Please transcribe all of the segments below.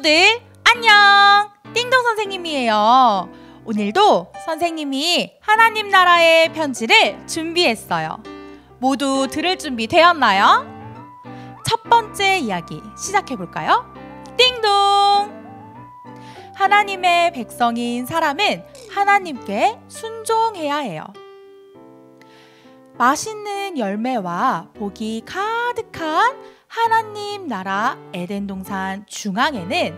친구들 안녕! 띵동 선생님이에요. 오늘도 선생님이 하나님 나라의 편지를 준비했어요. 모두 들을 준비 되었나요? 첫 번째 이야기 시작해볼까요? 띵동! 하나님의 백성인 사람은 하나님께 순종해야 해요. 맛있는 열매와 복이 가득한 하나님 나라 에덴 동산 중앙에는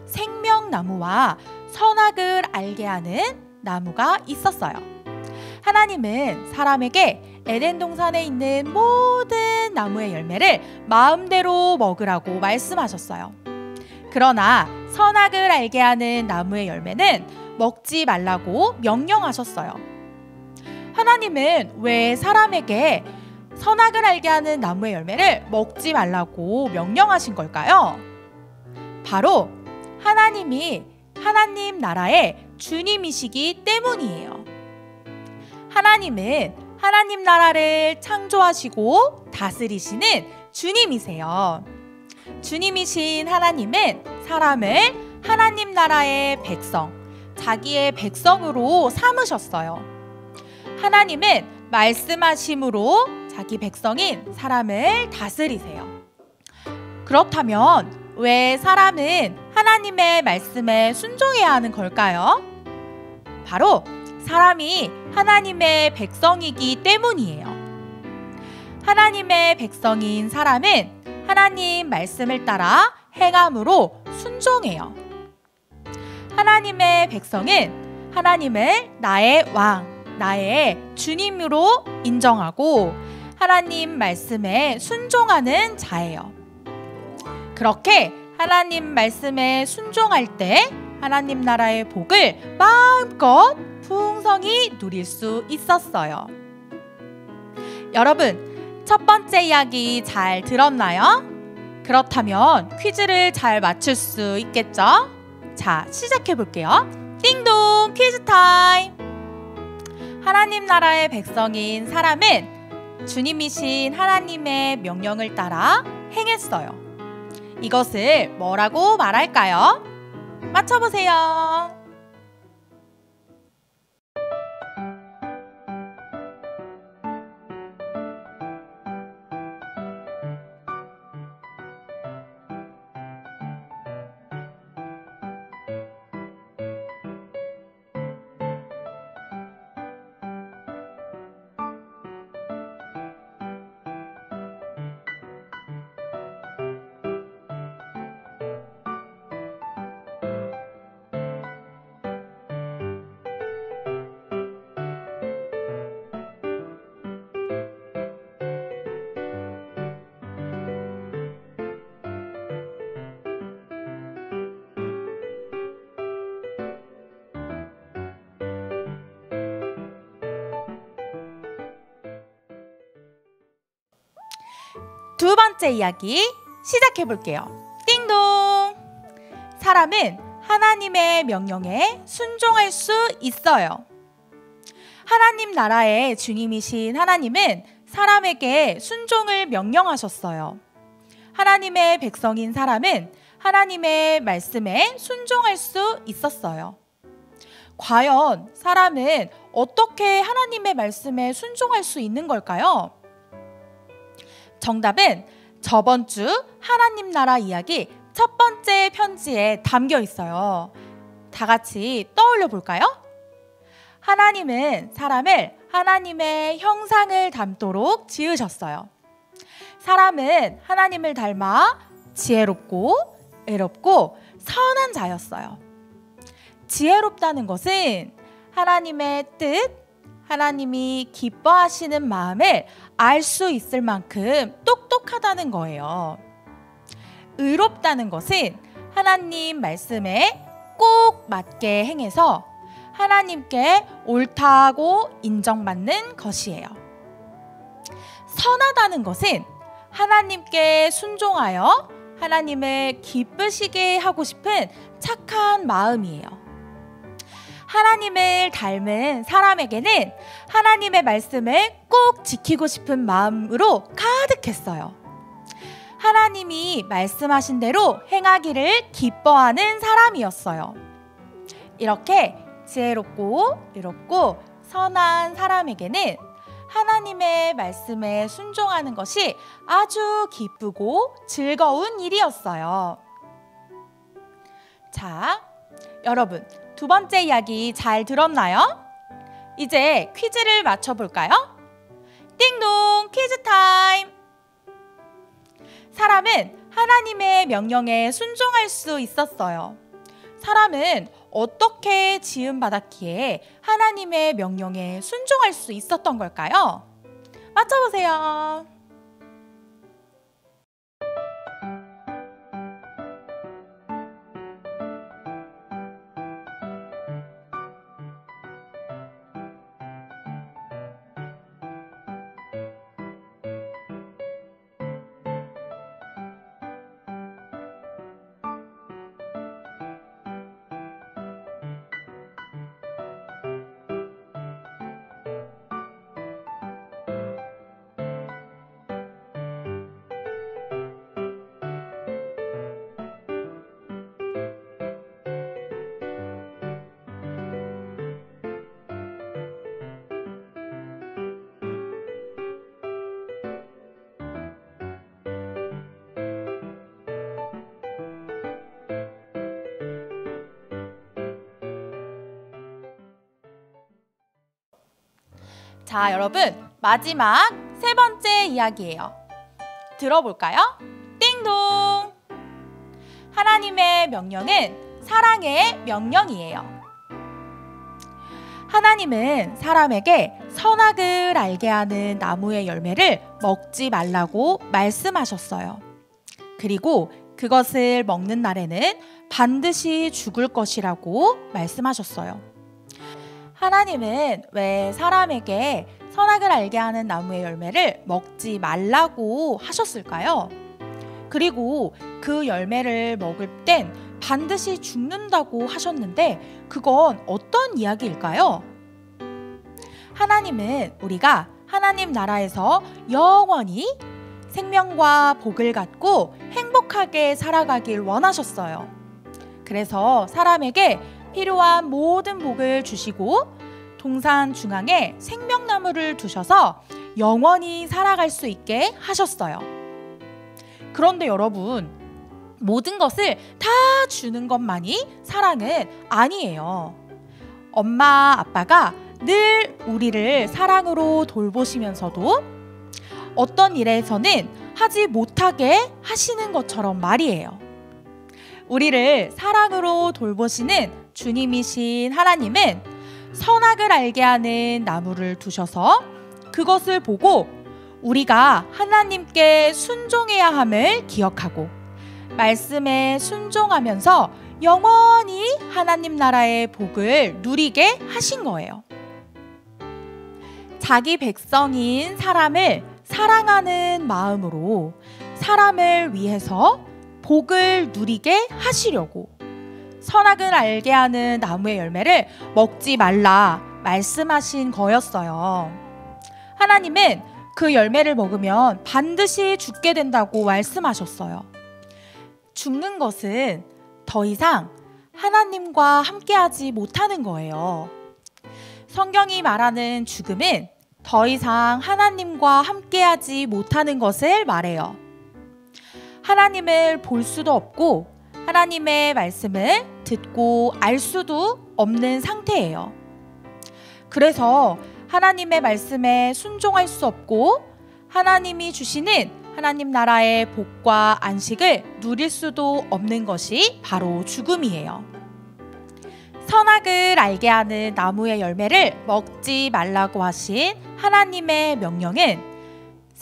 생명나무와 선악을 알게 하는 나무가 있었어요. 하나님은 사람에게 에덴 동산에 있는 모든 나무의 열매를 마음대로 먹으라고 말씀하셨어요. 그러나 선악을 알게 하는 나무의 열매는 먹지 말라고 명령하셨어요. 하나님은 왜 사람에게 선악을 알게 하는 나무의 열매를 먹지 말라고 명령하신 걸까요? 바로 하나님이 하나님 나라의 주님이시기 때문이에요. 하나님은 하나님 나라를 창조하시고 다스리시는 주님이세요. 주님이신 하나님은 사람을 하나님 나라의 백성, 자기의 백성으로 삼으셨어요. 하나님은 말씀하심으로 자기 백성인 사람을 다스리세요. 그렇다면 왜 사람은 하나님의 말씀에 순종해야 하는 걸까요? 바로 사람이 하나님의 백성이기 때문이에요. 하나님의 백성인 사람은 하나님 말씀을 따라 행함으로 순종해요. 하나님의 백성은 하나님을 나의 왕, 나의 주님으로 인정하고 하나님 말씀에 순종하는 자예요. 그렇게 하나님 말씀에 순종할 때 하나님 나라의 복을 마음껏 풍성히 누릴 수 있었어요. 여러분, 첫 번째 이야기 잘 들었나요? 그렇다면 퀴즈를 잘 맞출 수 있겠죠? 자, 시작해 볼게요. 띵동 퀴즈 타임! 하나님 나라의 백성인 사람은 주님이신 하나님의 명령을 따라 행했어요. 이것을 뭐라고 말할까요? 맞춰보세요. 두 번째 이야기 시작해 볼게요. 띵동! 사람은 하나님의 명령에 순종할 수 있어요. 하나님 나라의 주님이신 하나님은 사람에게 순종을 명령하셨어요. 하나님의 백성인 사람은 하나님의 말씀에 순종할 수 있었어요. 과연 사람은 어떻게 하나님의 말씀에 순종할 수 있는 걸까요? 정답은 저번 주 하나님 나라 이야기 첫 번째 편지에 담겨 있어요. 다 같이 떠올려 볼까요? 하나님은 사람을 하나님의 형상을 닮도록 지으셨어요. 사람은 하나님을 닮아 지혜롭고 애롭고 선한 자였어요. 지혜롭다는 것은 하나님의 뜻, 하나님이 기뻐하시는 마음을 알 수 있을 만큼 똑똑하다는 거예요. 의롭다는 것은 하나님 말씀에 꼭 맞게 행해서 하나님께 옳다고 인정받는 것이에요. 선하다는 것은 하나님께 순종하여 하나님을 기쁘시게 하고 싶은 착한 마음이에요. 하나님을 닮은 사람에게는 하나님의 말씀을 꼭 지키고 싶은 마음으로 가득했어요. 하나님이 말씀하신 대로 행하기를 기뻐하는 사람이었어요. 이렇게 지혜롭고 의롭고 선한 사람에게는 하나님의 말씀에 순종하는 것이 아주 기쁘고 즐거운 일이었어요. 자, 여러분, 두 번째 이야기 잘 들었나요? 이제 퀴즈를 맞춰볼까요? 띵동 퀴즈 타임! 사람은 하나님의 명령에 순종할 수 있었어요. 사람은 어떻게 지음받았기에 하나님의 명령에 순종할 수 있었던 걸까요? 맞춰보세요. 자, 여러분, 마지막 세 번째 이야기예요. 들어볼까요? 띵동! 하나님의 명령은 사랑의 명령이에요. 하나님은 사람에게 선악을 알게 하는 나무의 열매를 먹지 말라고 말씀하셨어요. 그리고 그것을 먹는 날에는 반드시 죽을 것이라고 말씀하셨어요. 하나님은 왜 사람에게 선악을 알게 하는 나무의 열매를 먹지 말라고 하셨을까요? 그리고 그 열매를 먹을 땐 반드시 죽는다고 하셨는데 그건 어떤 이야기일까요? 하나님은 우리가 하나님 나라에서 영원히 생명과 복을 갖고 행복하게 살아가길 원하셨어요. 그래서 사람에게 필요한 모든 복을 주시고 동산 중앙에 생명나무를 두셔서 영원히 살아갈 수 있게 하셨어요. 그런데 여러분, 모든 것을 다 주는 것만이 사랑은 아니에요. 엄마, 아빠가 늘 우리를 사랑으로 돌보시면서도 어떤 일에서는 하지 못하게 하시는 것처럼 말이에요. 우리를 사랑으로 돌보시는 주님이신 하나님은 선악을 알게 하는 나무를 두셔서 그것을 보고 우리가 하나님께 순종해야 함을 기억하고 말씀에 순종하면서 영원히 하나님 나라의 복을 누리게 하신 거예요. 자기 백성인 사람을 사랑하는 마음으로 사람을 위해서 복을 누리게 하시려고 선악을 알게 하는 나무의 열매를 먹지 말라 말씀하신 거였어요. 하나님은 그 열매를 먹으면 반드시 죽게 된다고 말씀하셨어요. 죽는 것은 더 이상 하나님과 함께하지 못하는 거예요. 성경이 말하는 죽음은 더 이상 하나님과 함께하지 못하는 것을 말해요. 하나님을 볼 수도 없고 하나님의 말씀을 듣고 알 수도 없는 상태예요. 그래서 하나님의 말씀에 순종할 수 없고 하나님이 주시는 하나님 나라의 복과 안식을 누릴 수도 없는 것이 바로 죽음이에요. 선악을 알게 하는 나무의 열매를 먹지 말라고 하신 하나님의 명령은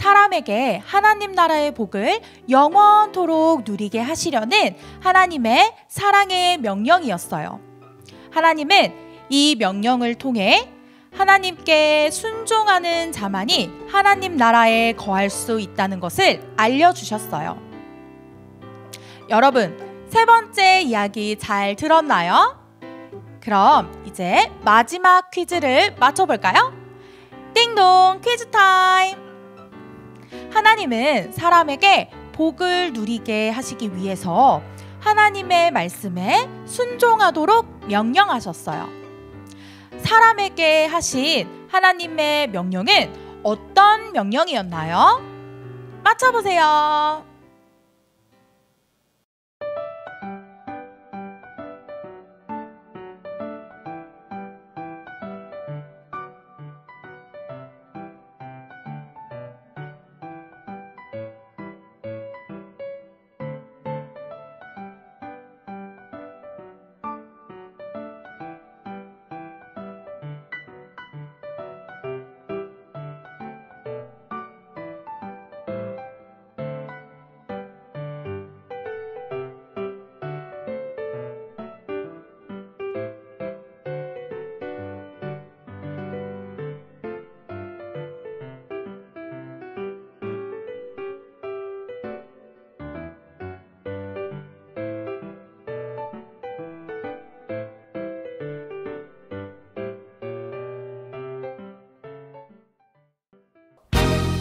사람에게 하나님 나라의 복을 영원토록 누리게 하시려는 하나님의 사랑의 명령이었어요. 하나님은 이 명령을 통해 하나님께 순종하는 자만이 하나님 나라에 거할 수 있다는 것을 알려주셨어요. 여러분, 세 번째 이야기 잘 들었나요? 그럼 이제 마지막 퀴즈를 맞춰볼까요? 띵동 퀴즈 타임! 하나님은 사람에게 복을 누리게 하시기 위해서 하나님의 말씀에 순종하도록 명령하셨어요. 사람에게 하신 하나님의 명령은 어떤 명령이었나요? 맞춰보세요.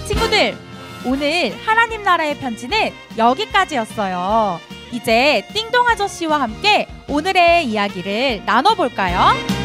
친구들, 오늘 하나님 나라의 편지는 여기까지였어요. 이제 띵동 아저씨와 함께 오늘의 이야기를 나눠볼까요?